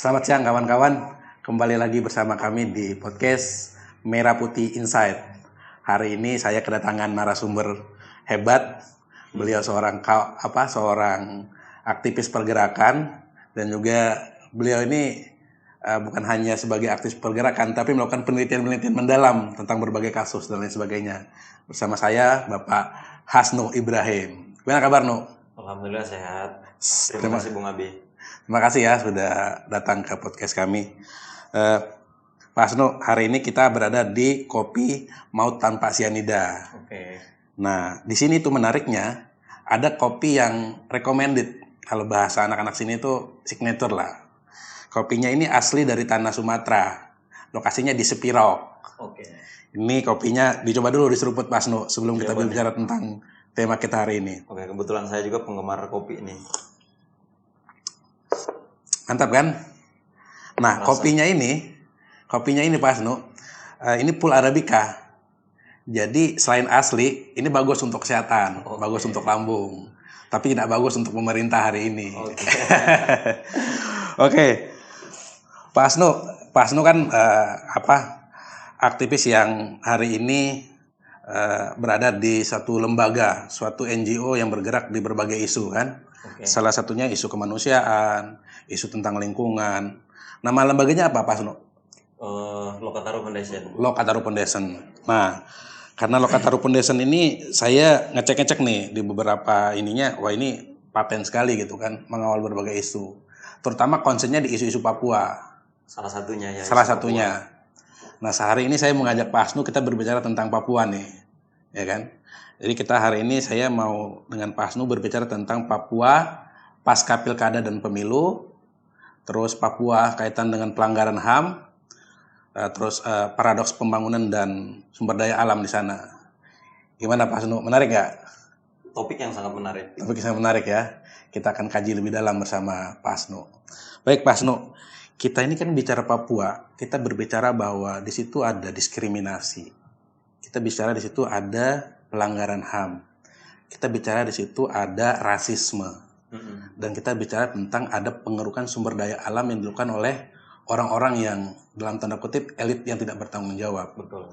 Selamat siang kawan-kawan, kembali lagi bersama kami di podcast Merah Putih Insight. Hari ini saya kedatangan narasumber hebat. Beliau seorang aktivis pergerakan dan juga beliau ini bukan hanya sebagai aktivis pergerakan tapi melakukan penelitian-penelitian mendalam tentang berbagai kasus dan lain sebagainya. Bersama saya Bapak Hasnu Ibrahim. Gimana kabar, Nu? Alhamdulillah sehat. Terima kasih Bung Abi. Terima kasih ya sudah datang ke podcast kami. Pak Hasnu, hari ini kita berada di Kopi Maut Tanpa Sianida. Oke. Nah, di sini tuh menariknya ada kopi yang recommended. Kalau bahasa anak-anak sini tuh signature lah. Kopinya ini asli dari tanah Sumatera. Lokasinya di Sepirok. Oke. Ini kopinya dicoba dulu di seruput Pak Hasnu sebelum kita berbicara tentang tema kita hari ini. Oke, kebetulan saya juga penggemar kopi ini. Mantap kan? Nah, kopinya ini Pak Hasnu, ini full Arabica. Jadi selain asli, ini bagus untuk kesehatan, bagus untuk lambung, tapi tidak bagus untuk pemerintah hari ini. Oke. Pak Hasnu kan aktivis yang hari ini berada di satu lembaga, suatu NGO yang bergerak di berbagai isu kan. Salah satunya isu kemanusiaan, isu tentang lingkungan. Nama lembaganya apa, Pak Hasnu? Lokataru Foundation. Lokataru Foundation. Nah, karena Lokataru Foundation ini saya ngecek-ngecek nih di beberapa ininya, wah ini paten sekali gitu kan, mengawal berbagai isu. Terutama konsennya di isu-isu Papua. Salah satunya ya. Salah satunya. Nah, sehari ini saya mengajak Pak Hasnu kita berbicara tentang Papua nih, ya kan? Jadi kita hari ini saya mau dengan Pak Hasnu berbicara tentang Papua pasca pilkada dan pemilu, terus Papua kaitan dengan pelanggaran HAM, terus paradoks pembangunan dan sumber daya alam di sana. Gimana Pak Hasnu? Menarik nggak? Topik yang sangat menarik. Topik yang sangat menarik ya. Kita akan kaji lebih dalam bersama Pak Hasnu. Baik Pak Hasnu, kita ini kan bicara Papua, kita berbicara bahwa di situ ada diskriminasi. Kita bicara di situ ada pelanggaran HAM. Kita bicara di situ ada rasisme. Dan kita bicara tentang ada pengerukan sumber daya alam yang dilakukan oleh orang-orang yang dalam tanda kutip elit yang tidak bertanggung jawab. Betul.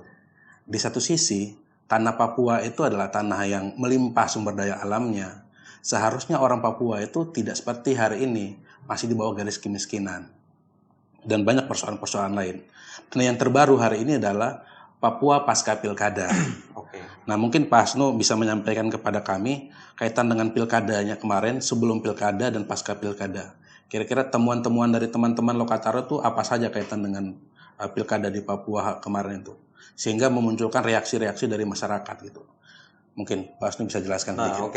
Di satu sisi, tanah Papua itu adalah tanah yang melimpah sumber daya alamnya. Seharusnya orang Papua itu tidak seperti hari ini, masih di bawah garis kemiskinan. Dan banyak persoalan-persoalan lain. Dan yang terbaru hari ini adalah Papua pasca pilkada. Nah, mungkin Pak Hasnu bisa menyampaikan kepada kami kaitan dengan pilkadanya kemarin, sebelum pilkada dan pasca pilkada. Kira-kira temuan-temuan dari teman-teman Lokataru itu apa saja kaitan dengan pilkada di Papua kemarin itu, sehingga memunculkan reaksi-reaksi dari masyarakat gitu. Mungkin Pak Hasnu bisa jelaskan sedikit.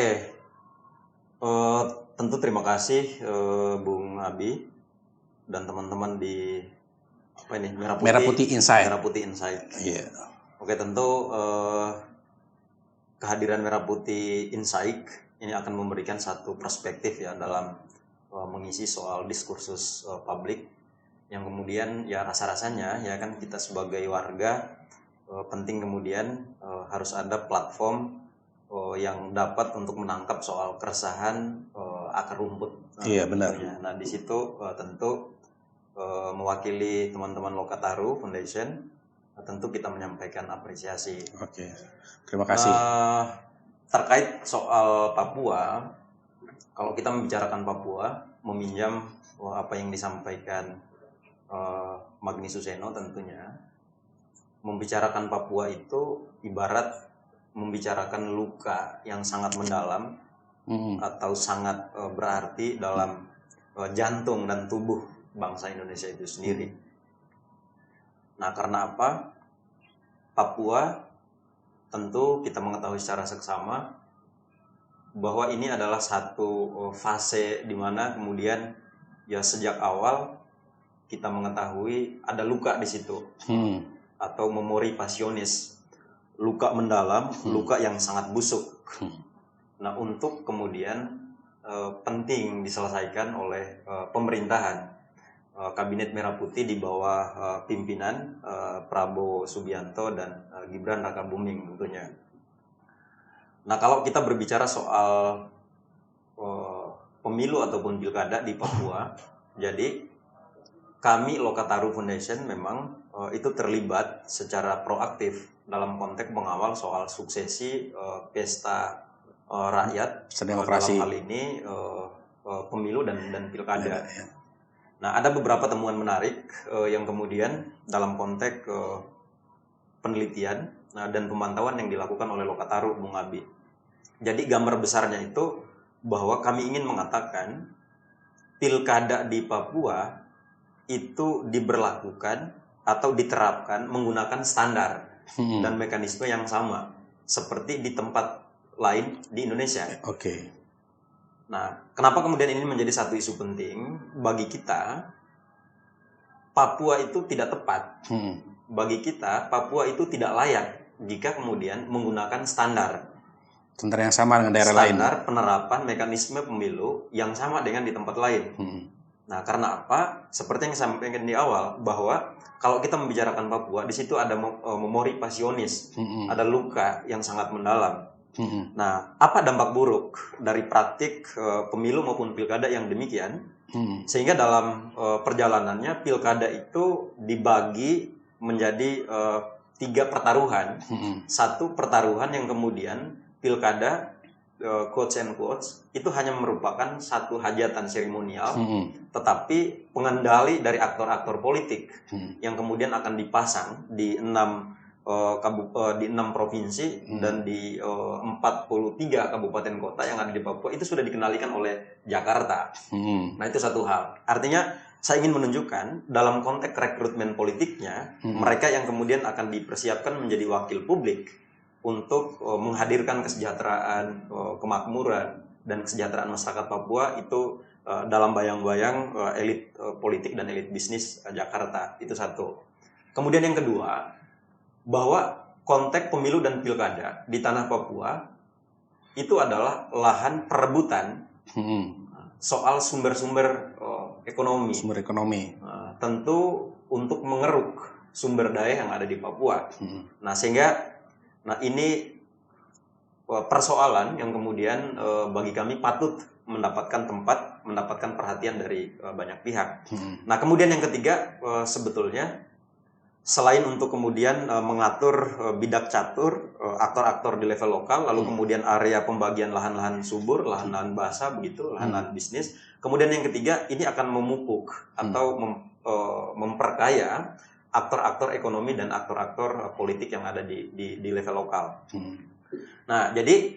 Tentu terima kasih Bung Abi dan teman-teman di Merah Putih Insight. Merah Putih Insight. Iya. Oke, tentu kehadiran Merah Putih Insight ini akan memberikan satu perspektif ya dalam mengisi soal diskursus publik yang kemudian ya rasa-rasanya ya kan kita sebagai warga penting kemudian harus ada platform yang dapat untuk menangkap soal keresahan akar rumput. Iya benar. Nah di situ tentu mewakili teman-teman Lokataru Foundation tentu kita menyampaikan apresiasi. Oke, terima kasih. Terkait soal Papua, kalau kita membicarakan Papua, meminjam apa yang disampaikan Magni Suseno tentunya, membicarakan Papua itu ibarat membicarakan luka yang sangat mendalam atau sangat berarti dalam jantung dan tubuh bangsa Indonesia itu sendiri. Nah, karena apa? Papua tentu kita mengetahui secara seksama bahwa ini adalah satu fase di mana kemudian ya sejak awal kita mengetahui ada luka di situ atau memori pasionis, luka mendalam, luka yang sangat busuk. Nah, untuk kemudian penting diselesaikan oleh pemerintahan Kabinet Merah Putih di bawah pimpinan Prabowo Subianto dan Gibran Rakabuming tentunya. Nah, kalau kita berbicara soal pemilu ataupun pilkada di Papua, jadi kami Lokataru Foundation memang itu terlibat secara proaktif dalam konteks mengawal soal suksesi pesta rakyat Demokrasi. dalam hal ini pemilu dan pilkada. Ya. Nah, ada beberapa temuan menarik yang kemudian dalam konteks penelitian dan pemantauan yang dilakukan oleh Lokataru, Bung Abi. Jadi gambar besarnya itu bahwa kami ingin mengatakan pilkada di Papua itu diberlakukan atau diterapkan menggunakan standar dan mekanisme yang sama seperti di tempat lain di Indonesia. Oke. Nah, kenapa kemudian ini menjadi satu isu penting bagi kita? Papua itu tidak tepat. Bagi kita, Papua itu tidak layak jika kemudian menggunakan standar yang sama dengan daerah lain. Standar penerapan mekanisme pemilu yang sama dengan di tempat lain. Nah, karena apa? Seperti yang saya sampaikan di awal, bahwa kalau kita membicarakan Papua, di situ ada memori pasionis, ada luka yang sangat mendalam. Nah, apa dampak buruk dari praktik pemilu maupun pilkada yang demikian? Sehingga dalam perjalanannya pilkada itu dibagi menjadi 3 pertaruhan. Satu pertaruhan yang kemudian pilkada quotes and quotes itu hanya merupakan satu hajatan seremonial, tetapi pengendali dari aktor-aktor politik yang kemudian akan dipasang di 6 provinsi dan di 43 kabupaten kota yang ada di Papua itu sudah dikendalikan oleh Jakarta. Nah, itu satu hal. Artinya saya ingin menunjukkan dalam konteks rekrutmen politiknya, mereka yang kemudian akan dipersiapkan menjadi wakil publik untuk menghadirkan kesejahteraan, kemakmuran, dan kesejahteraan masyarakat Papua itu dalam bayang-bayang elit politik dan elit bisnis Jakarta. Itu satu. Kemudian yang kedua, bahwa konteks pemilu dan pilkada di tanah Papua itu adalah lahan perebutan soal sumber-sumber ekonomi. Sumber ekonomi. Tentu untuk mengeruk sumber daya yang ada di Papua. Nah, sehingga ini persoalan yang kemudian bagi kami patut mendapatkan tempat, mendapatkan perhatian dari banyak pihak. Nah, kemudian yang ketiga sebetulnya selain untuk kemudian mengatur bidak catur aktor-aktor di level lokal, lalu kemudian area pembagian lahan-lahan subur, lahan-lahan basah begitu, lahan-lahan bisnis. Kemudian yang ketiga ini akan memupuk atau memperkaya aktor-aktor ekonomi dan aktor-aktor politik yang ada di level lokal. Nah, jadi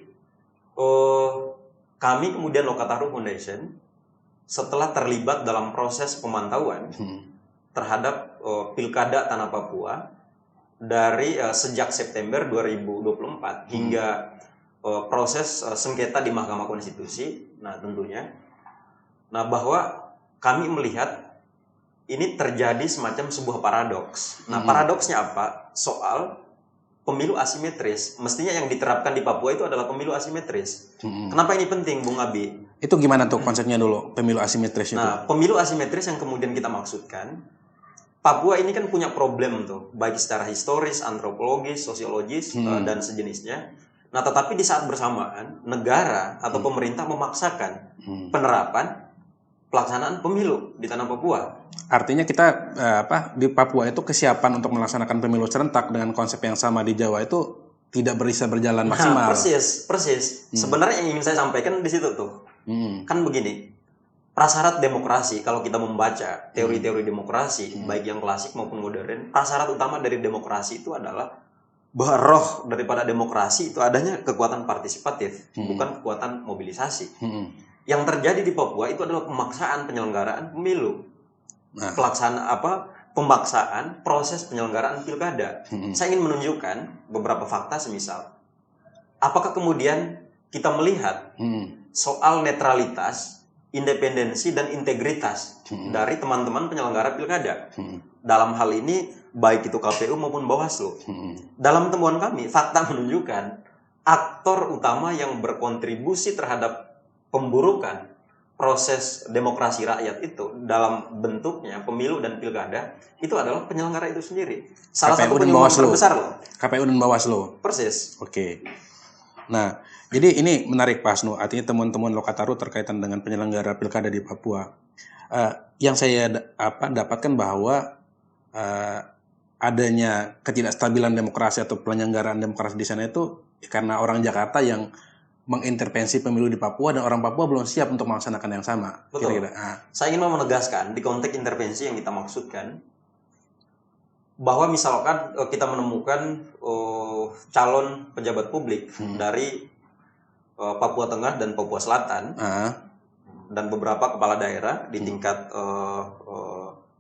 kami kemudian Lokataru Foundation setelah terlibat dalam proses pemantauan terhadap pilkada tanah Papua dari sejak September 2024 hingga proses sengketa di Mahkamah Konstitusi. Nah, tentunya, bahwa kami melihat ini terjadi semacam sebuah paradoks. Nah, paradoksnya apa? Soal pemilu asimetris. Mestinya yang diterapkan di Papua itu adalah pemilu asimetris. Kenapa ini penting, Bung Abi? Itu gimana tuh konsepnya dulu, pemilu asimetris itu? Nah, pemilu asimetris yang kemudian kita maksudkan, Papua ini kan punya problem tuh, baik secara historis, antropologis, sosiologis, dan sejenisnya. Nah, tetapi di saat bersamaan, negara atau pemerintah memaksakan penerapan pelaksanaan pemilu di tanah Papua. Artinya kita di Papua itu kesiapan untuk melaksanakan pemilu serentak dengan konsep yang sama di Jawa itu tidak bisa berjalan maksimal. Persis. Sebenarnya yang ingin saya sampaikan di situ tuh. Kan begini. Prasyarat demokrasi, kalau kita membaca teori-teori demokrasi, baik yang klasik maupun modern, prasyarat utama dari demokrasi itu adalah bahwa roh daripada demokrasi itu adanya kekuatan partisipatif, bukan kekuatan mobilisasi. Yang terjadi di Papua itu adalah pemaksaan penyelenggaraan pemilu. Pemaksaan proses penyelenggaraan pilkada. Saya ingin menunjukkan beberapa fakta semisal. Apakah kemudian kita melihat soal netralitas, independensi, dan integritas dari teman-teman penyelenggara pilkada? Dalam hal ini, baik itu KPU maupun Bawaslu. Dalam temuan kami, fakta menunjukkan aktor utama yang berkontribusi terhadap pemburukan proses demokrasi rakyat itu dalam bentuknya pemilu dan pilkada itu adalah penyelenggara itu sendiri. Salah satu penyumbang terbesar loh. KPU dan Bawaslu. Persis. Oke. Nah, jadi ini menarik Pak Hasnu. Artinya temuan-temuan Lokataru terkaitan dengan penyelenggara pilkada di Papua. Yang saya dapatkan bahwa adanya ketidakstabilan demokrasi atau penyelenggaraan demokrasi di sana itu karena orang Jakarta yang mengintervensi pemilu di Papua dan orang Papua belum siap untuk melaksanakan yang sama. Betul. Kira-kira. Saya ingin menegaskan di konteks intervensi yang kita maksudkan bahwa misalkan kita menemukan calon pejabat publik dari Papua Tengah dan Papua Selatan dan beberapa kepala daerah di tingkat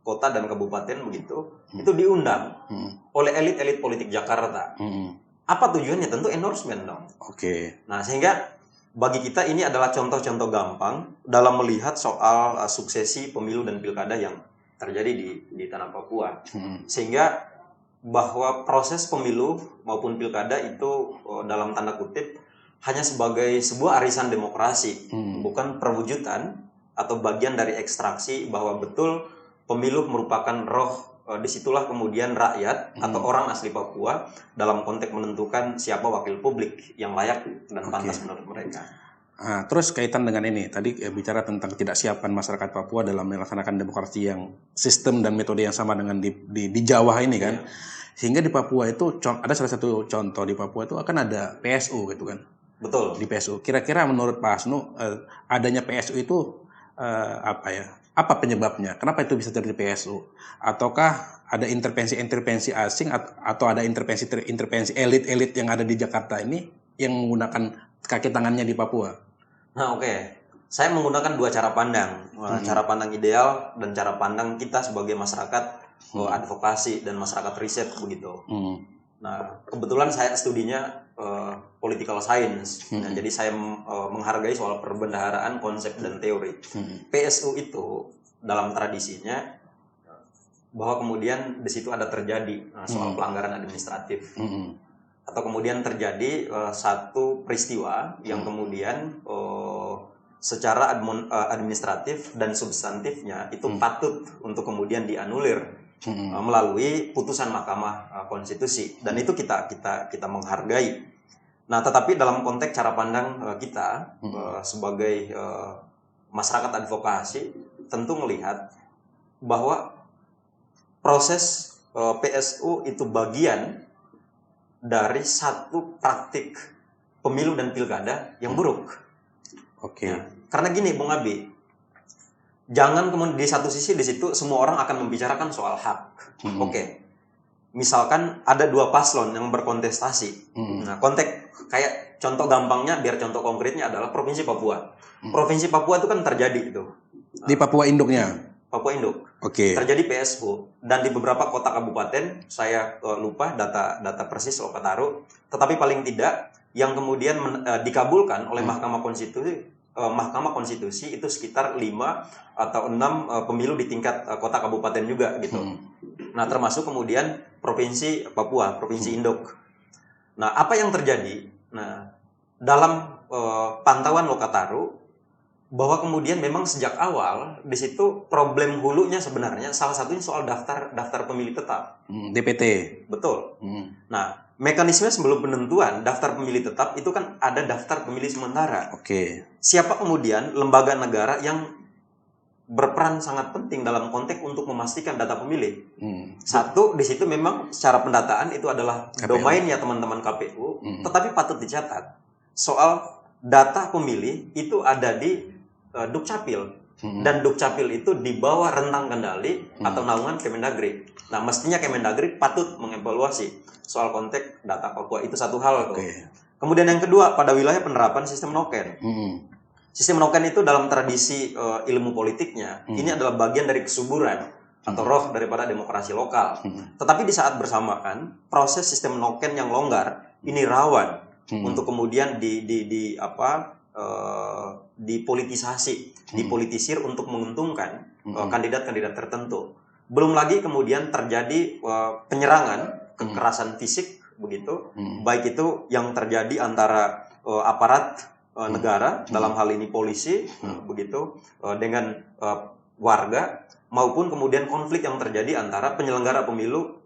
kota dan kabupaten begitu, itu diundang oleh elit-elit politik Jakarta. Apa tujuannya? Tentu endorsement dong. Oke. Nah, sehingga bagi kita ini adalah contoh-contoh gampang dalam melihat soal suksesi pemilu dan pilkada yang terjadi di tanah Papua. Sehingga bahwa proses pemilu maupun pilkada itu dalam tanda kutip hanya sebagai sebuah arisan demokrasi, bukan perwujudan atau bagian dari ekstraksi bahwa betul pemilu merupakan roh. Disitulah kemudian rakyat atau orang asli Papua dalam konteks menentukan siapa wakil publik yang layak dan pantas menurut mereka. Terus kaitan dengan ini, tadi bicara tentang ketidaksiapan masyarakat Papua dalam melaksanakan demokrasi yang sistem dan metode yang sama dengan di Jawa ini kan. Sehingga di Papua itu ada salah satu contoh di Papua itu akan ada PSU gitu kan. Betul. Di PSU. Kira-kira menurut Pak Hasnu adanya PSU itu apa penyebabnya? Kenapa itu bisa terjadi PSU? Ataukah ada intervensi asing atau ada intervensi elit-elit yang ada di Jakarta ini yang menggunakan kaki tangannya di Papua? Nah, oke. Saya menggunakan dua cara pandang. Cara pandang ideal dan cara pandang kita sebagai masyarakat advokasi dan masyarakat riset begitu. Nah, kebetulan saya studinya political science. Nah, jadi saya menghargai soal perbendaharaan konsep dan teori. PSU itu dalam tradisinya bahwa kemudian di situ ada terjadi soal pelanggaran administratif. Atau kemudian terjadi satu peristiwa yang kemudian secara administratif dan substantifnya itu patut untuk kemudian dianulir melalui putusan Mahkamah Konstitusi, dan itu kita menghargai. Nah, tetapi dalam konteks cara pandang kita sebagai masyarakat advokasi tentu melihat bahwa proses PSU itu bagian dari satu praktik pemilu dan pilkada yang buruk. Oke. Nah, karena gini, Bung Abi, jangan kemudian di satu sisi di situ semua orang akan membicarakan soal hak. Oke. Misalkan ada dua paslon yang berkontestasi. Nah, konteks kayak contoh gampangnya biar contoh konkretnya adalah Provinsi Papua. Provinsi Papua itu kan terjadi itu. Di Papua induknya. Papua induk. Oke. Terjadi PSU dan di beberapa kota kabupaten saya lupa data persis Lokataru, tetapi paling tidak yang kemudian dikabulkan oleh Mahkamah Konstitusi itu sekitar 5 atau 6 pemilu di tingkat kota kabupaten juga gitu. Nah, termasuk kemudian Provinsi Papua, Provinsi Induk. Nah, apa yang terjadi? Nah, dalam pantauan Lokataru bahwa kemudian memang sejak awal di situ problem hulunya sebenarnya salah satunya soal daftar pemilih tetap. DPT. Betul. Nah, mekanisme sebelum penentuan daftar pemilih tetap itu kan ada daftar pemilih sementara. Oke. Siapa kemudian lembaga negara yang berperan sangat penting dalam konteks untuk memastikan data pemilih? Satu, di situ memang secara pendataan itu adalah KPU. domainnya teman-teman KPU, tetapi patut dicatat soal data pemilih itu ada di Dukcapil, dan Dukcapil itu di bawah rentang kendali atau naungan Kemendagri. Nah, mestinya Kemendagri patut mengevaluasi soal konteks data Papua, itu satu hal. Oke. Kemudian yang kedua, pada wilayah penerapan sistem noken. Sistem noken itu dalam tradisi ilmu politiknya ini adalah bagian dari kesuburan atau roh daripada demokrasi lokal. Tetapi di saat bersamaan proses sistem noken yang longgar ini rawan untuk kemudian dipolitisasi, dipolitisir untuk menguntungkan kandidat-kandidat tertentu. Belum lagi kemudian terjadi penyerangan, kekerasan fisik begitu, baik itu yang terjadi antara aparat negara dalam hal ini polisi begitu dengan warga, maupun kemudian konflik yang terjadi antara penyelenggara pemilu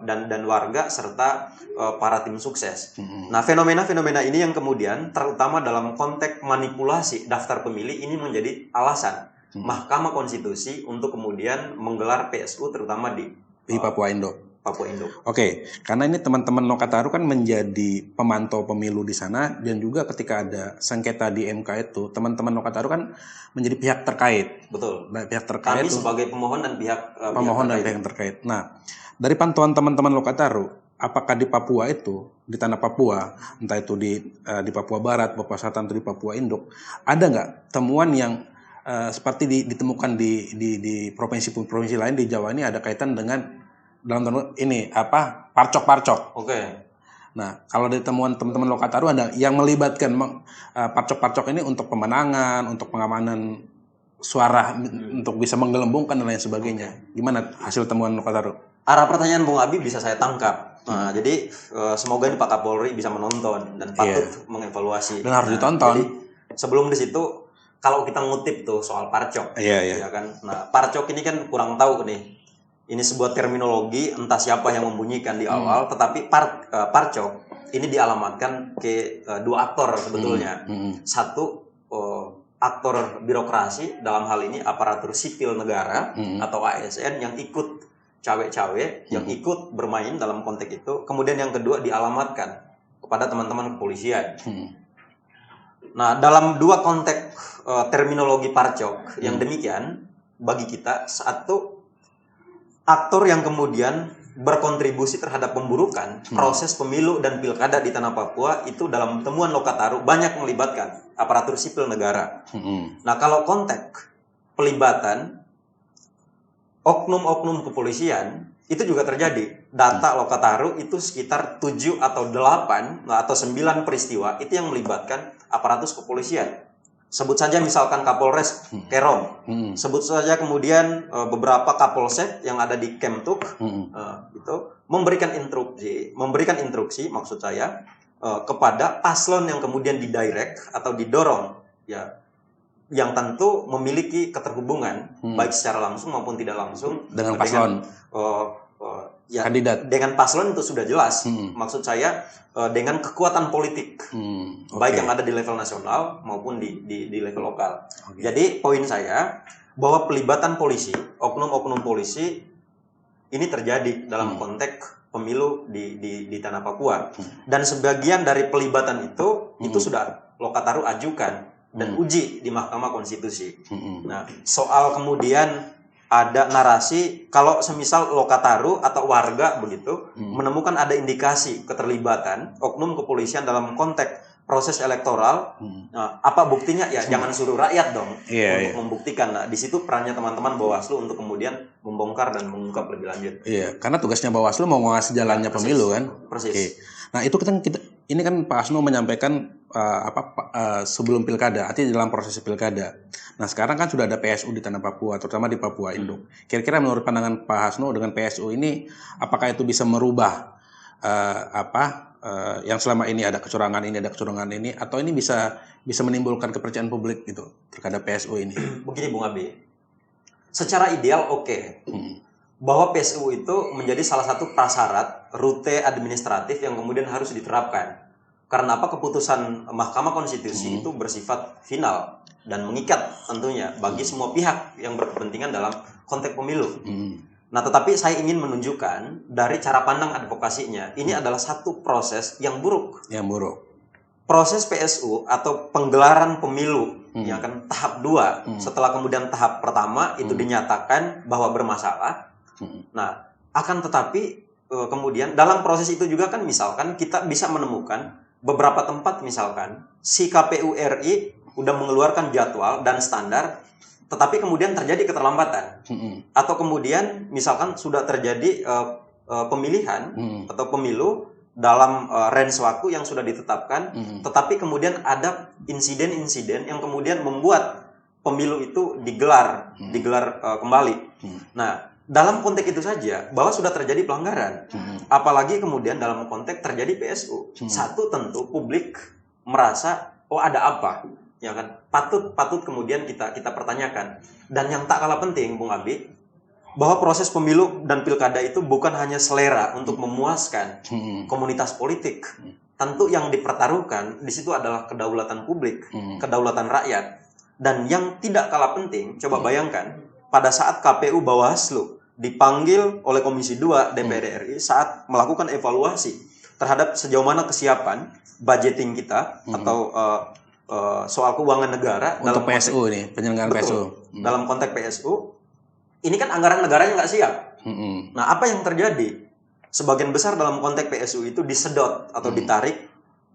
dan warga serta para tim sukses. Nah, fenomena-fenomena ini yang kemudian terutama dalam konteks manipulasi daftar pemilih ini menjadi alasan Mahkamah Konstitusi untuk kemudian menggelar PSU terutama di Papua Indo. Papua Indo. Oke, karena ini teman-teman Lokataru kan menjadi pemantau pemilu di sana, dan juga ketika ada sengketa di MK itu, teman-teman Lokataru kan menjadi pihak terkait. Betul. Pihak terkait. Kami sebagai pemohon dan pihak terkait. Nah, dari pantauan teman-teman Lokataru, apakah di Papua itu, di tanah Papua, entah itu di Papua Barat, Papua Selatan, atau di Papua Induk, ada nggak temuan yang seperti ditemukan di provinsi-provinsi lain di Jawa ini, ada kaitan dengan dalam ini parcok-parcok. Oke. Nah, kalau dari temuan teman-teman Lokataru ada yang melibatkan parcok-parcok ini untuk pemenangan, untuk pengamanan suara, untuk bisa menggelembungkan dan lain sebagainya. Gimana hasil temuan Lokataru? Arah pertanyaan Bung Abi bisa saya tangkap. Nah, jadi semoga ini Pak Kapolri bisa menonton dan patut mengevaluasi. Dan harus ditonton. Jadi sebelum di situ, kalau kita ngutip tuh soal parcok, ya kan. Nah, parcok ini kan kurang tahu nih. Ini sebuah terminologi, entah siapa yang membunyikan di awal, tetapi parcok ini dialamatkan ke dua aktor sebetulnya. Satu, aktor birokrasi, dalam hal ini aparatur sipil negara atau ASN yang ikut cawe-cawe, yang ikut bermain dalam konteks itu. Kemudian yang kedua dialamatkan kepada teman-teman kepolisian. Nah, dalam dua konteks terminologi parcok yang demikian, bagi kita satu aktor yang kemudian berkontribusi terhadap pemburukan proses pemilu dan pilkada di tanah Papua itu dalam temuan Lokataru banyak melibatkan aparatur sipil negara. Nah, kalau konteks pelibatan oknum-oknum kepolisian itu juga terjadi. Data Lokataru itu sekitar 7 atau 8 atau 9 peristiwa itu yang melibatkan aparatus kepolisian. Sebut saja misalkan Kapolres Kerom, sebut saja kemudian beberapa Kapolsek yang ada di Kemtuk, itu memberikan instruksi maksud saya kepada paslon yang kemudian didirect atau didorong, ya, yang tentu memiliki keterhubungan baik secara langsung maupun tidak langsung dengan paslon. Kandidat. Dengan paslon itu sudah jelas. Maksud saya dengan kekuatan politik, baik yang ada di level nasional maupun di level lokal. Jadi poin saya bahwa pelibatan polisi, oknum-oknum polisi ini terjadi dalam konteks pemilu di tanah Papua. Dan sebagian dari pelibatan itu sudah Lokataru ajukan dan uji di Mahkamah Konstitusi. Nah, soal kemudian ada narasi kalau semisal Lokataru atau warga begitu menemukan ada indikasi keterlibatan oknum kepolisian dalam konteks proses elektoral, nah, apa buktinya? Ya jangan suruh rakyat dong untuk membuktikan. Nah, di situ perannya teman-teman Bawaslu untuk kemudian membongkar dan mengungkap lebih lanjut. Iya, karena tugasnya Bawaslu mau ngasih jalannya pemilu kan. Persis. Nah, itu kita ini kan Pak Asno menyampaikan sebelum pilkada, artinya dalam proses pilkada. Nah, sekarang kan sudah ada PSU di tanah Papua, terutama di Papua Induk. Kira-kira menurut pandangan Pak Asno dengan PSU ini, apakah itu bisa merubah yang selama ini ada kecurangan ini, atau ini bisa menimbulkan kepercayaan publik gitu terhadap PSU ini? Begini Bung Abi, secara ideal bahwa PSU itu menjadi salah satu prasyarat rute administratif yang kemudian harus diterapkan. Karena apa? Keputusan Mahkamah Konstitusi itu bersifat final dan mengikat tentunya bagi semua pihak yang berkepentingan dalam konteks pemilu. Nah, tetapi saya ingin menunjukkan dari cara pandang advokasinya, ini adalah satu proses yang buruk. Proses PSU atau penggelaran pemilu yang akan tahap 2 setelah kemudian tahap pertama itu dinyatakan bahwa bermasalah. Nah, akan tetapi kemudian dalam proses itu juga kan misalkan kita bisa menemukan beberapa tempat misalkan si KPU RI udah mengeluarkan jadwal dan standar, tetapi kemudian terjadi keterlambatan. Atau kemudian misalkan sudah terjadi pemilihan atau pemilu dalam range waktu yang sudah ditetapkan, tetapi kemudian ada insiden-insiden yang kemudian membuat pemilu itu digelar kembali. Nah, dalam konteks itu saja bahwa sudah terjadi pelanggaran, apalagi kemudian dalam konteks terjadi PSU. Satu, tentu publik merasa ada apa, ya kan? Patut kemudian kita pertanyakan. Dan yang tak kalah penting, Bung Abi, bahwa proses pemilu dan pilkada itu bukan hanya selera untuk memuaskan komunitas politik. Tentu yang dipertaruhkan di situ adalah kedaulatan publik, kedaulatan rakyat. Dan yang tidak kalah penting, coba bayangkan pada saat KPU Bawaslu dipanggil oleh Komisi 2 DPR RI saat melakukan evaluasi terhadap sejauh mana kesiapan budgeting kita atau soal keuangan negara untuk dalam PSU ini, penyelenggaraan PSU. Dalam konteks PSU, ini kan anggaran negaranya nggak siap. Nah, apa yang terjadi? Sebagian besar dalam konteks PSU itu disedot atau ditarik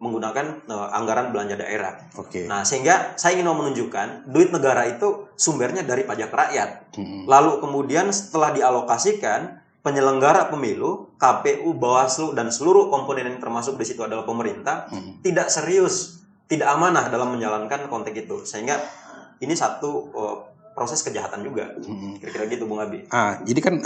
menggunakan anggaran belanja daerah. Nah, sehingga saya ingin menunjukkan duit negara itu sumbernya dari pajak rakyat. Lalu kemudian setelah dialokasikan, penyelenggara pemilu, KPU, Bawaslu, dan seluruh komponen yang termasuk di situ adalah pemerintah, tidak serius, tidak amanah dalam menjalankan konteks itu. Sehingga ini satu proses kejahatan juga. Kira-kira gitu, Bung Abi. Jadi kan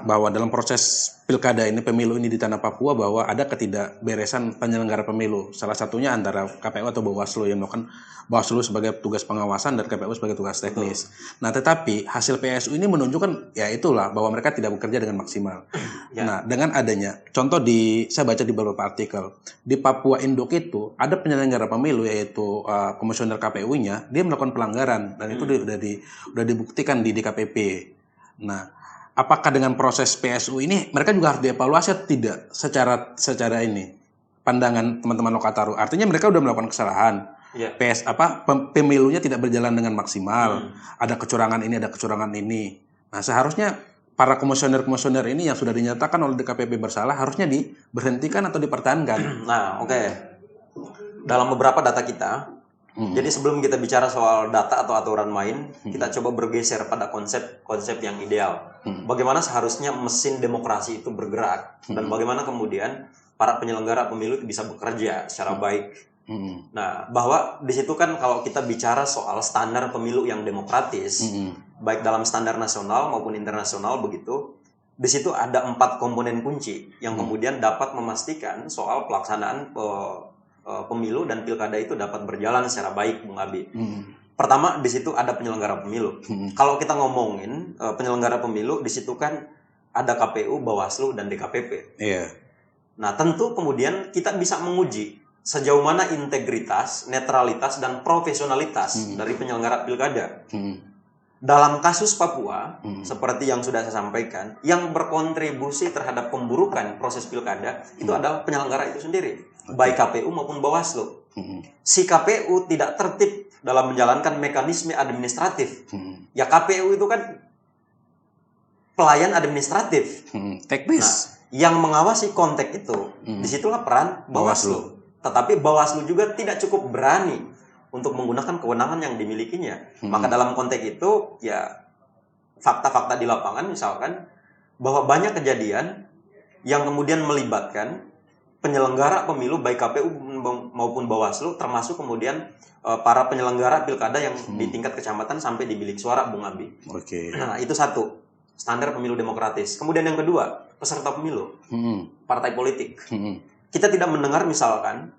bahwa dalam proses pilkada ini, pemilu ini di tanah Papua, bahwa ada ketidakberesan penyelenggara pemilu. Salah satunya antara KPU atau Bawaslu yang melakukan, Bawaslu sebagai tugas pengawasan dan KPU sebagai tugas teknis. Nah, tetapi hasil PSU ini menunjukkan ya itulah bahwa mereka tidak bekerja dengan maksimal. Nah, dengan adanya contoh saya baca di beberapa artikel di Papua Induk itu ada penyelenggara pemilu yaitu komisioner KPU-nya, dia melakukan pelanggaran dan itu udah dibuktikan di DKPP. Nah, apakah dengan proses PSU ini mereka juga harus dievaluasi atau tidak secara ini pandangan teman-teman Lokataru? Artinya mereka udah melakukan kesalahan. Pemilunya tidak berjalan dengan maksimal. Ada kecurangan ini, ada kecurangan ini. Nah, seharusnya para komisioner-komisioner ini yang sudah dinyatakan oleh DKPP bersalah harusnya diberhentikan atau dipertahankan. Nah, dalam beberapa data kita, jadi sebelum kita bicara soal data atau aturan main, kita coba bergeser pada konsep yang ideal. Bagaimana seharusnya mesin demokrasi itu bergerak dan bagaimana kemudian para penyelenggara pemilu itu bisa bekerja secara baik. Nah, bahwa di situ kan kalau kita bicara soal standar pemilu yang demokratis, baik dalam standar nasional maupun internasional begitu, di situ ada 4 komponen kunci yang kemudian dapat memastikan soal pelaksanaan pemilu dan pilkada itu dapat berjalan secara baik, Bung Abi. Pertama, di situ ada penyelenggara pemilu. Kalau kita ngomongin penyelenggara pemilu, di situ kan ada KPU, Bawaslu, dan DKPP. Nah, tentu kemudian kita bisa menguji sejauh mana integritas, netralitas, dan profesionalitas dari penyelenggara pilkada. Dalam kasus Papua, seperti yang sudah saya sampaikan, yang berkontribusi terhadap pemburukan proses pilkada itu adalah penyelenggara itu sendiri, baik KPU maupun Bawaslu. Si KPU tidak tertib dalam menjalankan mekanisme administratif. Ya, KPU itu kan pelayan administratif, teknis. Nah, yang mengawasi konteks itu, disitulah peran Bawaslu. Tetapi Bawaslu juga tidak cukup berani untuk menggunakan kewenangan yang dimilikinya. Maka dalam konteks itu, ya fakta-fakta di lapangan misalkan, bahwa banyak kejadian yang kemudian melibatkan penyelenggara pemilu baik KPU maupun Bawaslu, termasuk kemudian para penyelenggara pilkada yang di tingkat kecamatan sampai di bilik suara, Bung Abi. Nah, itu satu, standar pemilu demokratis. Kemudian yang kedua, peserta pemilu, partai politik. Kita tidak mendengar misalkan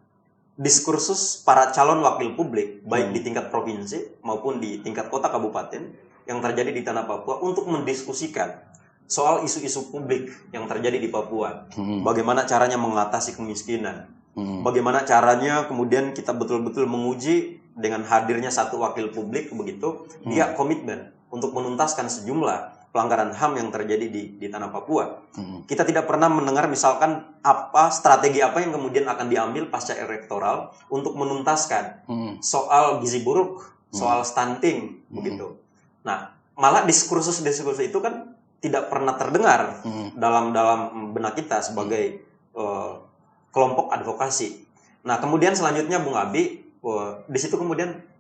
diskursus para calon wakil publik, baik di tingkat provinsi maupun di tingkat kota kabupaten yang terjadi di tanah Papua untuk mendiskusikan soal isu-isu publik yang terjadi di Papua. Bagaimana caranya mengatasi kemiskinan. Bagaimana caranya kemudian kita betul-betul menguji dengan hadirnya satu wakil publik begitu, dia komitmen untuk menuntaskan sejumlah pelanggaran HAM yang terjadi di tanah Papua. Kita tidak pernah mendengar misalkan strategi apa yang kemudian akan diambil pasca elektoral untuk menuntaskan soal gizi buruk, soal stunting begitu. Nah, malah diskursus itu kan tidak pernah terdengar dalam benak kita sebagai kelompok advokasi. Nah, kemudian selanjutnya Bung Abi, di situ kemudian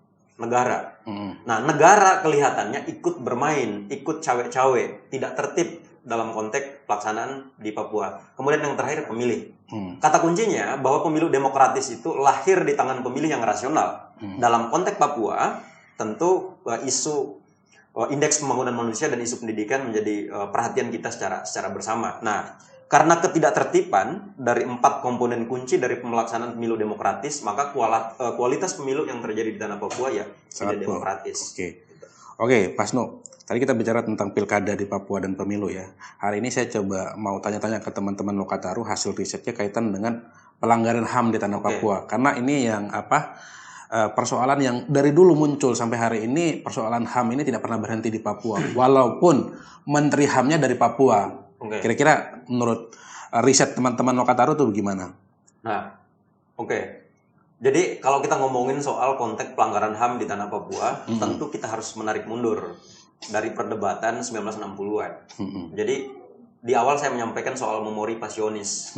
negara. Nah, negara kelihatannya ikut bermain, ikut cawe-cawe, tidak tertib dalam konteks pelaksanaan di Papua. Kemudian yang terakhir, pemilih. Kata kuncinya bahwa pemilu demokratis itu lahir di tangan pemilih yang rasional. Dalam konteks Papua, tentu isu indeks pembangunan manusia dan isu pendidikan menjadi perhatian kita secara bersama. Nah, karena ketidaktertiban dari 4 komponen kunci dari pelaksanaan pemilu demokratis, maka kualitas pemilu yang terjadi di tanah Papua ya tidak demokratis. Oke, Pak Sno. Tadi kita bicara tentang pilkada di Papua dan pemilu ya. Hari ini saya coba mau tanya-tanya ke teman-teman Lokataru hasil risetnya kaitan dengan pelanggaran HAM di tanah Papua. Karena ini yang persoalan yang dari dulu muncul sampai hari ini, persoalan HAM ini tidak pernah berhenti di Papua, walaupun Menteri HAM-nya dari Papua. Kira-kira menurut riset teman-teman Lokataru tuh gimana? Nah, jadi kalau kita ngomongin soal konteks pelanggaran HAM di tanah Papua, tentu kita harus menarik mundur dari perdebatan 1960-an. Jadi di awal saya menyampaikan soal memori pasionis.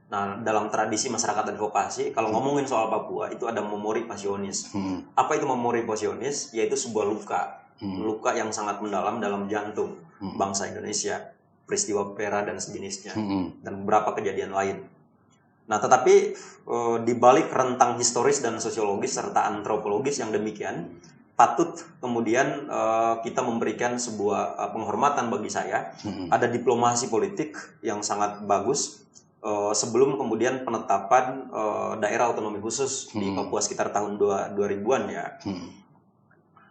Nah, dalam tradisi masyarakat advokasi, kalau ngomongin soal Papua itu ada memori pasionis. Apa itu memori pasionis? Yaitu sebuah luka yang sangat mendalam dalam jantung bangsa Indonesia, peristiwa Pera dan sejenisnya, dan beberapa kejadian lain. Nah, tetapi di balik rentang historis dan sosiologis serta antropologis yang demikian, patut kemudian kita memberikan sebuah penghormatan bagi saya. Ada diplomasi politik yang sangat bagus sebelum kemudian penetapan daerah otonomi khusus di Papua sekitar tahun 2000-an ya.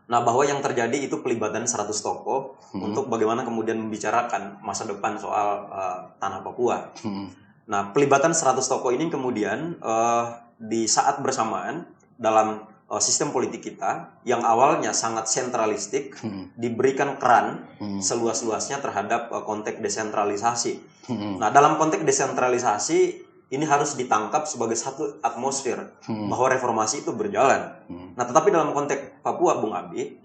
Nah, bahwa yang terjadi itu pelibatan 100 tokoh untuk bagaimana kemudian membicarakan masa depan soal tanah Papua. Nah, pelibatan 100 tokoh ini kemudian di saat bersamaan dalam sistem politik kita yang awalnya sangat sentralistik diberikan keran seluas-luasnya terhadap konteks desentralisasi. Nah, dalam konteks desentralisasi ini harus ditangkap sebagai satu atmosfer bahwa reformasi itu berjalan. Nah, tetapi dalam konteks Papua, Bung Abi,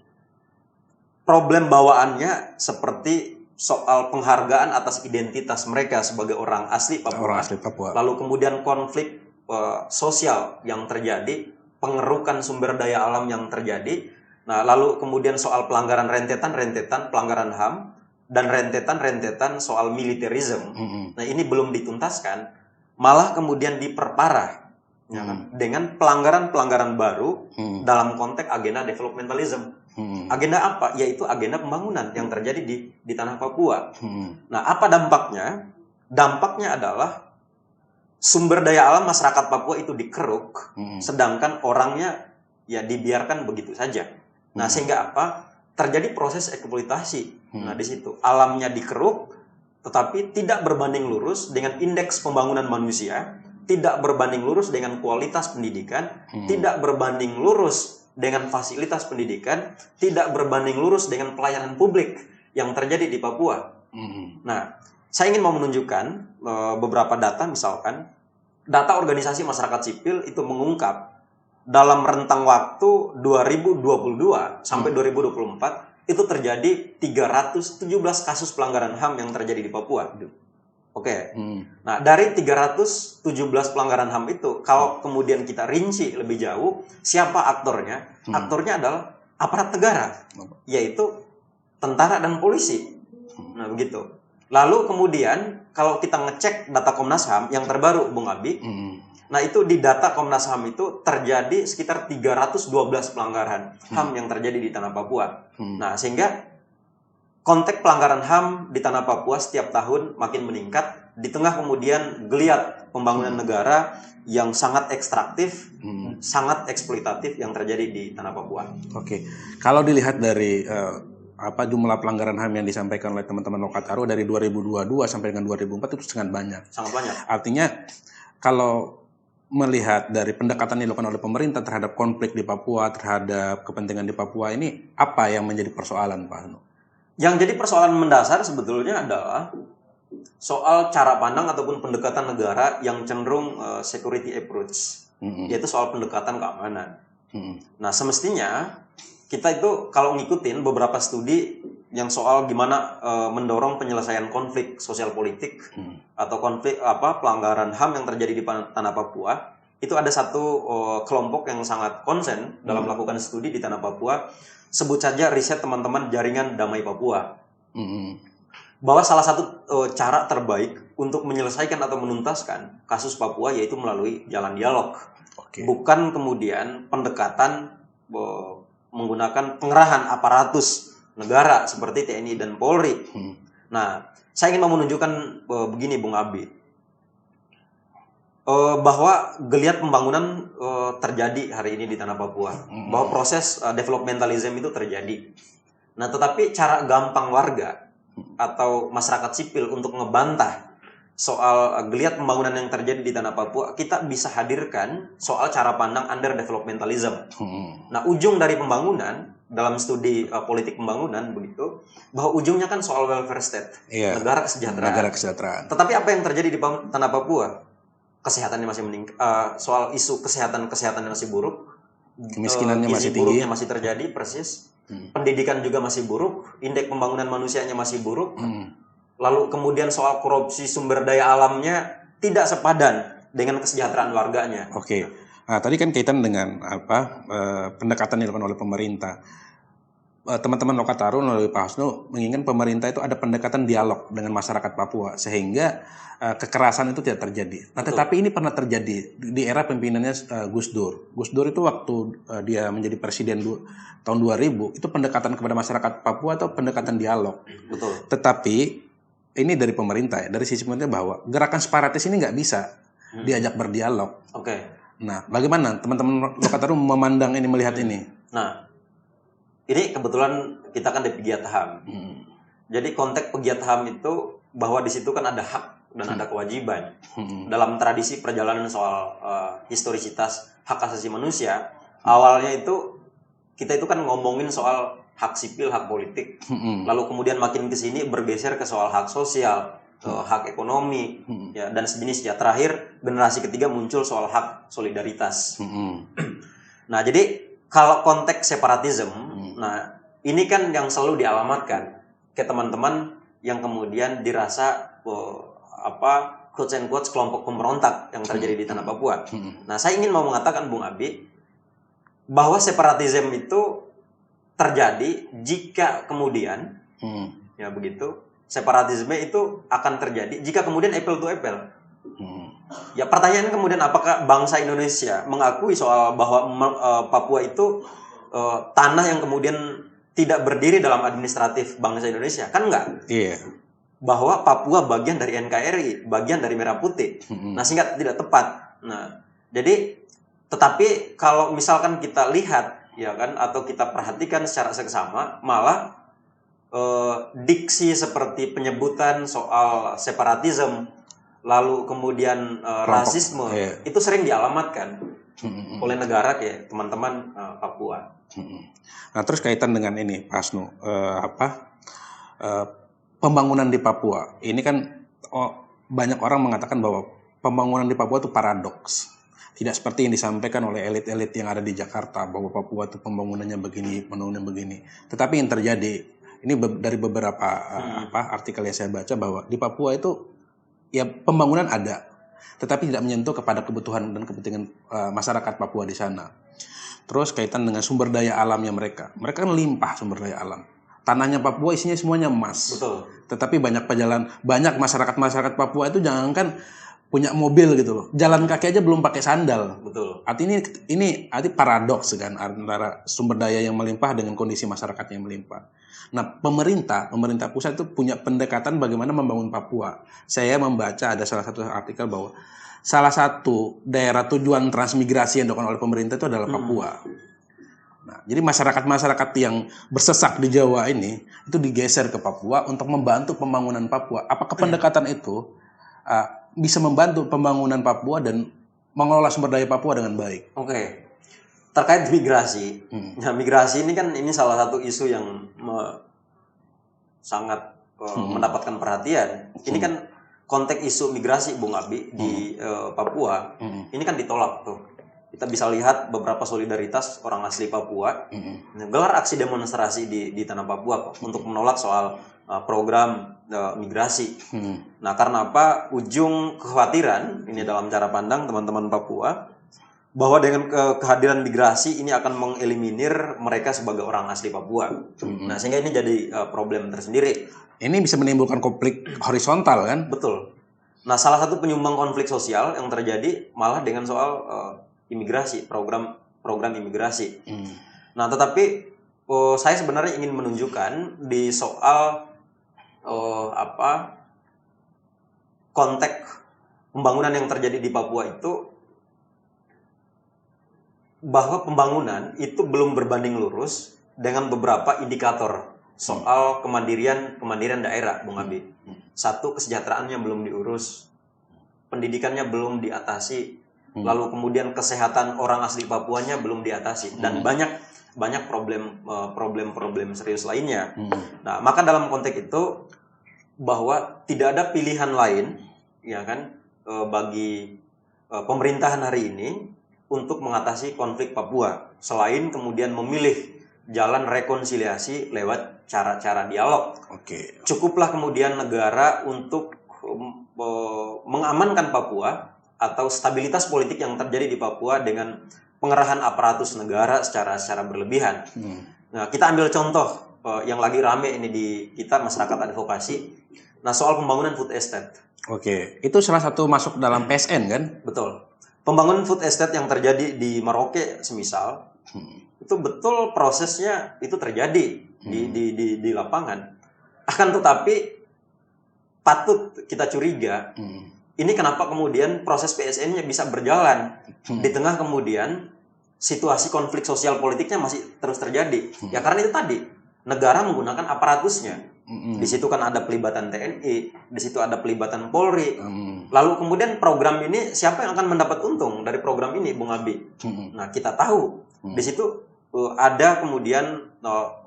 problem bawaannya seperti soal penghargaan atas identitas mereka sebagai orang asli Papua. Lalu kemudian konflik sosial yang terjadi, pengerukan sumber daya alam yang terjadi. Nah, lalu kemudian soal pelanggaran rentetan pelanggaran HAM dan rentetan soal militerisme. Nah, ini belum dituntaskan, malah kemudian diperparah ya kan? Dengan pelanggaran baru dalam konteks agenda developmentalism. Agenda apa? Yaitu agenda pembangunan yang terjadi di tanah Papua. Nah, apa dampaknya? Dampaknya adalah sumber daya alam masyarakat Papua itu dikeruk, sedangkan orangnya ya dibiarkan begitu saja. Nah, sehingga apa? Terjadi proses eksploitasi. Nah, di situ alamnya dikeruk, tetapi tidak berbanding lurus dengan indeks pembangunan manusia, tidak berbanding lurus dengan kualitas pendidikan, tidak berbanding lurus dengan fasilitas pendidikan, tidak berbanding lurus dengan pelayanan publik yang terjadi di Papua. Nah, saya ingin mau menunjukkan beberapa data, misalkan data organisasi masyarakat sipil itu mengungkap dalam rentang waktu 2022 sampai 2024 itu terjadi 317 kasus pelanggaran HAM yang terjadi di Papua. Nah, dari 317 pelanggaran HAM itu, kalau kemudian kita rinci lebih jauh, siapa aktornya? Aktornya adalah aparat negara, yaitu tentara dan polisi. Nah, begitu. Lalu kemudian, kalau kita ngecek data Komnas HAM yang terbaru, Bung Abi, nah itu di data Komnas HAM itu terjadi sekitar 312 pelanggaran HAM yang terjadi di tanah Papua. Nah, sehingga konteks pelanggaran HAM di tanah Papua setiap tahun makin meningkat di tengah kemudian geliat pembangunan negara yang sangat ekstraktif, sangat eksploitatif yang terjadi di tanah Papua. Kalau dilihat dari jumlah pelanggaran HAM yang disampaikan oleh teman-teman Lokataru dari 2022 sampai dengan 2004 itu sangat banyak. Artinya kalau melihat dari pendekatan yang dilakukan oleh pemerintah terhadap konflik di Papua, terhadap kepentingan di Papua ini, apa yang menjadi persoalan, Pak Hanu? Yang jadi persoalan mendasar sebetulnya adalah soal cara pandang ataupun pendekatan negara yang cenderung security approach, yaitu soal pendekatan keamanan. Nah, semestinya kita itu kalau ngikutin beberapa studi yang soal gimana mendorong penyelesaian konflik sosial politik atau konflik pelanggaran HAM yang terjadi di tanah Papua, itu ada satu kelompok yang sangat konsen dalam melakukan studi di tanah Papua. Sebut saja riset teman-teman Jaringan Damai Papua. Bahwa salah satu cara terbaik untuk menyelesaikan atau menuntaskan kasus Papua yaitu melalui jalan dialog. Bukan kemudian pendekatan menggunakan pengerahan aparatus negara seperti TNI dan Polri. Nah, saya ingin menunjukkan begini, Bung Abi. Bahwa geliat pembangunan terjadi hari ini di tanah Papua, bahwa proses developmentalism itu terjadi. Nah, tetapi cara gampang warga atau masyarakat sipil untuk ngebantah soal geliat pembangunan yang terjadi di tanah Papua, kita bisa hadirkan soal cara pandang underdevelopmentalism. Nah, ujung dari pembangunan dalam studi politik pembangunan begitu, bahwa ujungnya kan soal welfare state, negara kesejahteraan. Tetapi apa yang terjadi di tanah Papua? Kesehatannya masih soal isu kesehatannya masih buruk, kemiskinannya masih tinggi, masih terjadi persis. Pendidikan juga masih buruk, indeks pembangunan manusianya masih buruk. Lalu kemudian soal korupsi sumber daya alamnya tidak sepadan dengan kesejahteraan warganya. Oke. Nah, tadi kan kaitan dengan pendekatan yang dilakukan oleh pemerintah. Teman-teman Lokataru melalui Pak Hasnu menginginkan pemerintah itu ada pendekatan dialog dengan masyarakat Papua sehingga kekerasan itu tidak terjadi. Nah, tetapi ini pernah terjadi di era pimpinannya Gus Dur. Gus Dur itu waktu dia menjadi presiden tahun 2000 itu pendekatan kepada masyarakat Papua atau pendekatan dialog. Betul. Tetapi ini dari pemerintah ya, dari sisi pemerintah bahwa gerakan separatis ini nggak bisa diajak berdialog. Oke. Nah, bagaimana teman-teman Lokataru memandang ini, melihat ini? Nah, ini kebetulan kita kan di pegiat HAM. Jadi konteks pegiat HAM itu bahwa di situ kan ada hak dan ada kewajiban. Dalam tradisi perjalanan soal historisitas hak asasi manusia, awalnya itu kita itu kan ngomongin soal hak sipil, hak politik. Lalu kemudian makin ke sini bergeser ke soal hak sosial, hak ekonomi, ya, dan sejenisnya. Terakhir generasi ketiga muncul soal hak solidaritas. Nah, jadi kalau konteks separatism, nah ini kan yang selalu dialamatkan ke teman-teman yang kemudian dirasa quotes and quotes kelompok pemberontak yang terjadi di tanah Papua. Nah, saya ingin mau mengatakan Bung Abi bahwa separatism itu terjadi jika kemudian ya begitu, separatisme itu akan terjadi jika kemudian apple to apple. Ya, pertanyaan kemudian apakah bangsa Indonesia mengakui soal bahwa Papua itu tanah yang kemudian tidak berdiri dalam administratif bangsa Indonesia? Kan enggak. Iya. Bahwa Papua bagian dari NKRI, bagian dari Merah Putih. Nah, sehingga tidak tepat. Nah, jadi tetapi kalau misalkan kita lihat ya kan, atau kita perhatikan secara seksama, malah diksi seperti penyebutan soal separatism, lalu kemudian rasisme, itu sering dialamatkan oleh negara kayak teman-teman Papua. Nah, terus kaitan dengan ini, Pak Hasnu, pembangunan di Papua. Ini kan banyak orang mengatakan bahwa pembangunan di Papua itu paradoks. Tidak seperti yang disampaikan oleh elit-elit yang ada di Jakarta bahwa Papua itu pembangunannya begini, pembangunannya begini. Tetapi yang terjadi ini dari beberapa artikel yang saya baca bahwa di Papua itu ya pembangunan ada, tetapi tidak menyentuh kepada kebutuhan dan kepentingan masyarakat Papua di sana. Terus kaitan dengan sumber daya alamnya mereka kan limpah sumber daya alam. Tanahnya Papua isinya semuanya emas. Betul. Tetapi banyak masyarakat Papua itu jangankan punya mobil gitu loh, jalan kaki aja belum pakai sandal. Betul. Artinya ini paradoks kan antara sumber daya yang melimpah dengan kondisi masyarakat yang melimpah. Nah, pemerintah pusat itu punya pendekatan bagaimana membangun Papua. Saya membaca ada salah satu artikel bahwa salah satu daerah tujuan transmigrasi yang dilakukan oleh pemerintah itu adalah Papua. Nah, jadi masyarakat yang bersesak di Jawa ini itu digeser ke Papua untuk membantu pembangunan Papua. Apakah pendekatan itu bisa membantu pembangunan Papua dan mengelola sumber daya Papua dengan baik? Oke. Terkait migrasi. Nah, migrasi ini kan salah satu isu yang sangat mendapatkan perhatian. Ini kan konteks isu migrasi Bung Abi di Papua. Ini kan ditolak tuh. Kita bisa lihat beberapa solidaritas orang asli Papua gelar aksi demonstrasi di tanah Papua untuk menolak soal program migrasi. Nah, karena apa? Ujung kekhawatiran ini dalam cara pandang teman-teman Papua bahwa dengan kehadiran migrasi ini akan mengeliminir mereka sebagai orang asli Papua. Nah, sehingga ini jadi problem tersendiri. Ini bisa menimbulkan konflik horizontal kan? Betul. Nah, salah satu penyumbang konflik sosial yang terjadi malah dengan soal imigrasi, program imigrasi. Nah, tetapi saya sebenarnya ingin menunjukkan di soal konteks pembangunan yang terjadi di Papua itu, bahwa pembangunan itu belum berbanding lurus dengan beberapa indikator soal kemandirian daerah, Bung Abi. Satu, kesejahteraannya belum diurus, pendidikannya belum diatasi, lalu kemudian kesehatan orang asli Papuanya belum diatasi, dan banyak problem serius lainnya. Nah, maka dalam konteks itu bahwa tidak ada pilihan lain, ya kan, bagi pemerintahan hari ini untuk mengatasi konflik Papua selain kemudian memilih jalan rekonsiliasi lewat cara-cara dialog. Cukuplah kemudian negara untuk mengamankan Papua atau stabilitas politik yang terjadi di Papua dengan pengerahan aparatus negara secara berlebihan. Nah, kita ambil contoh yang lagi rame ini di kita masyarakat advokasi. Nah, soal pembangunan food estate. Itu salah satu masuk dalam PSN kan? Betul. Pembangunan food estate yang terjadi di Merauke semisal, itu betul prosesnya itu terjadi di lapangan. Akan tetapi patut kita curiga, ini kenapa kemudian proses PSN-nya bisa berjalan di tengah kemudian situasi konflik sosial politiknya masih terus terjadi. Ya karena itu tadi, negara menggunakan aparatusnya. Di situ kan ada pelibatan TNI, di situ ada pelibatan Polri. Lalu kemudian program ini siapa yang akan mendapat untung dari program ini, Bung Abi? Nah, kita tahu di situ ada kemudian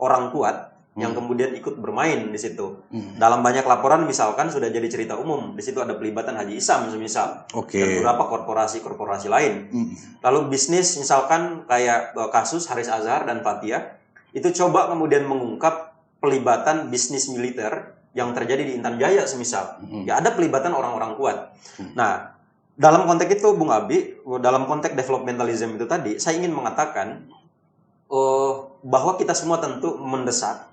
orang kuat yang kemudian ikut bermain di situ. Dalam banyak laporan misalkan sudah jadi cerita umum, di situ ada pelibatan Haji Isam semisal, dan beberapa korporasi lain. Lalu bisnis misalkan kayak kasus Haris Azhar dan Fathia, itu coba kemudian mengungkap pelibatan bisnis militer yang terjadi di Intan Jaya semisal. Ya ada pelibatan orang-orang kuat. Nah, dalam konteks itu Bung Abi, dalam konteks developmentalism itu tadi, saya ingin mengatakan bahwa kita semua tentu mendesak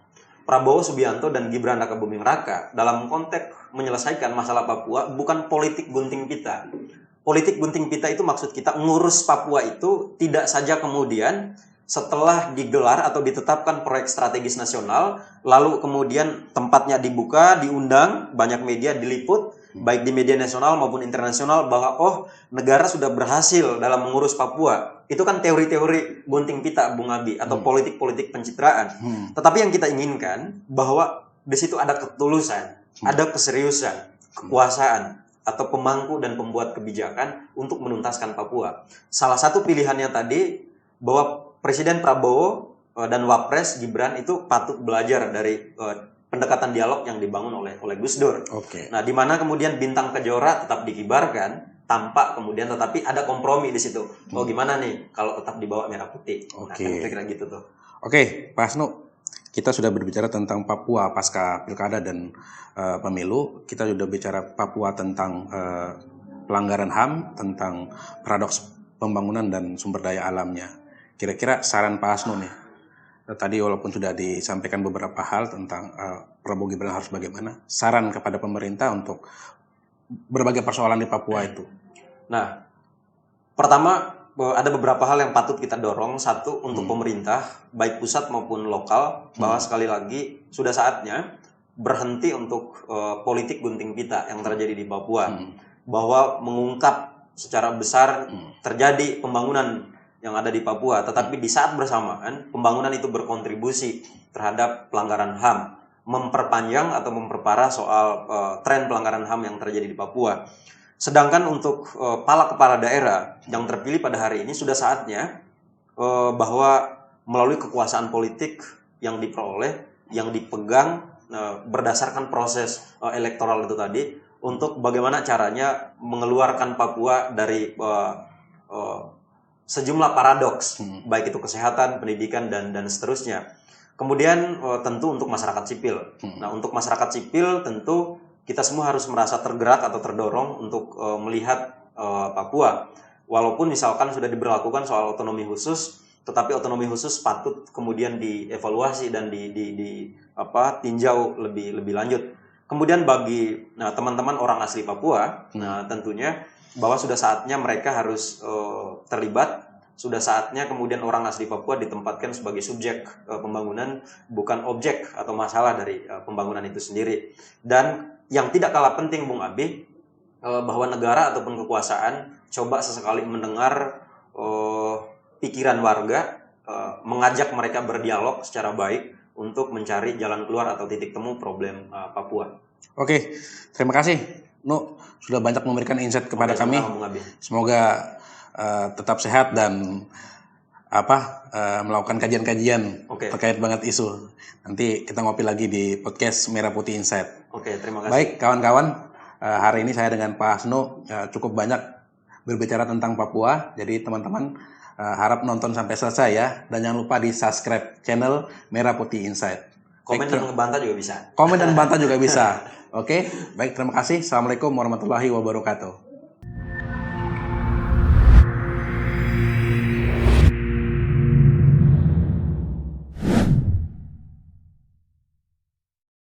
Prabowo Subianto dan Gibran Rakabuming Raka dalam konteks menyelesaikan masalah Papua bukan politik gunting pita. Politik gunting pita itu maksud kita ngurus Papua itu tidak saja kemudian setelah digelar atau ditetapkan proyek strategis nasional, lalu kemudian tempatnya dibuka, diundang, banyak media diliput, baik di media nasional maupun internasional, bahwa negara sudah berhasil dalam mengurus Papua. Itu kan teori-teori gunting pita, Bung Abi, atau politik-politik pencitraan. Tetapi yang kita inginkan bahwa di situ ada ketulusan, ada keseriusan, kekuasaan, atau pemangku dan pembuat kebijakan untuk menuntaskan Papua. Salah satu pilihannya tadi bahwa Presiden Prabowo dan Wapres Gibran itu patut belajar dari pendekatan dialog yang dibangun oleh Gus Dur. Nah, di mana kemudian bintang kejora tetap dikibarkan, tampak kemudian tetapi ada kompromi di situ. Gimana nih kalau tetap dibawa merah putih? Nah, kira-kira gitu tuh. Pak Hasnu, kita sudah berbicara tentang Papua pasca pilkada dan pemilu. Kita sudah bicara Papua tentang pelanggaran HAM, tentang paradoks pembangunan dan sumber daya alamnya. Kira-kira saran Pak Hasnu nih, tadi walaupun sudah disampaikan beberapa hal tentang Prabowo Gibran harus bagaimana, saran kepada pemerintah untuk berbagai persoalan di Papua itu. Nah, pertama ada beberapa hal yang patut kita dorong. Satu, untuk pemerintah, baik pusat maupun lokal, bahwa sekali lagi sudah saatnya berhenti untuk politik gunting pita yang terjadi di Papua. Bahwa mengungkap secara besar terjadi pembangunan yang ada di Papua, tetapi di saat bersamaan pembangunan itu berkontribusi terhadap pelanggaran HAM, memperpanjang atau memperparah soal tren pelanggaran HAM yang terjadi di Papua. Sedangkan untuk kepala daerah yang terpilih pada hari ini sudah saatnya bahwa melalui kekuasaan politik yang diperoleh, yang dipegang berdasarkan proses elektoral itu tadi, untuk bagaimana caranya mengeluarkan Papua dari sejumlah paradoks, baik itu kesehatan, pendidikan, dan seterusnya. Kemudian tentu untuk masyarakat sipil. Nah, untuk masyarakat sipil tentu kita semua harus merasa tergerak atau terdorong untuk melihat Papua. Walaupun misalkan sudah diberlakukan soal otonomi khusus, tetapi otonomi khusus patut kemudian dievaluasi dan tinjau lebih lanjut. Kemudian bagi teman-teman orang asli Papua, nah tentunya bahwa sudah saatnya mereka harus terlibat, sudah saatnya kemudian orang asli Papua ditempatkan sebagai subjek pembangunan, bukan objek atau masalah dari pembangunan itu sendiri. Dan yang tidak kalah penting, Bung Abi, bahwa negara ataupun kekuasaan coba sesekali mendengar pikiran warga, mengajak mereka berdialog secara baik, untuk mencari jalan keluar atau titik temu problem Papua. Oke, terima kasih Nu sudah banyak memberikan insight kepada kami. Semoga tetap sehat dan melakukan kajian-kajian terkait banget isu. Nanti kita ngopi lagi di podcast Merah Putih Insight. Oke, terima kasih. Baik kawan-kawan, hari ini saya dengan Pak Hasno cukup banyak berbicara tentang Papua. Jadi teman-teman harap nonton sampai selesai ya, dan jangan lupa di subscribe channel Merah Putih Insight. Komen dan ngebantah juga bisa. Komen dan bantah juga bisa. Oke, baik, terima kasih. Assalamualaikum warahmatullahi wabarakatuh.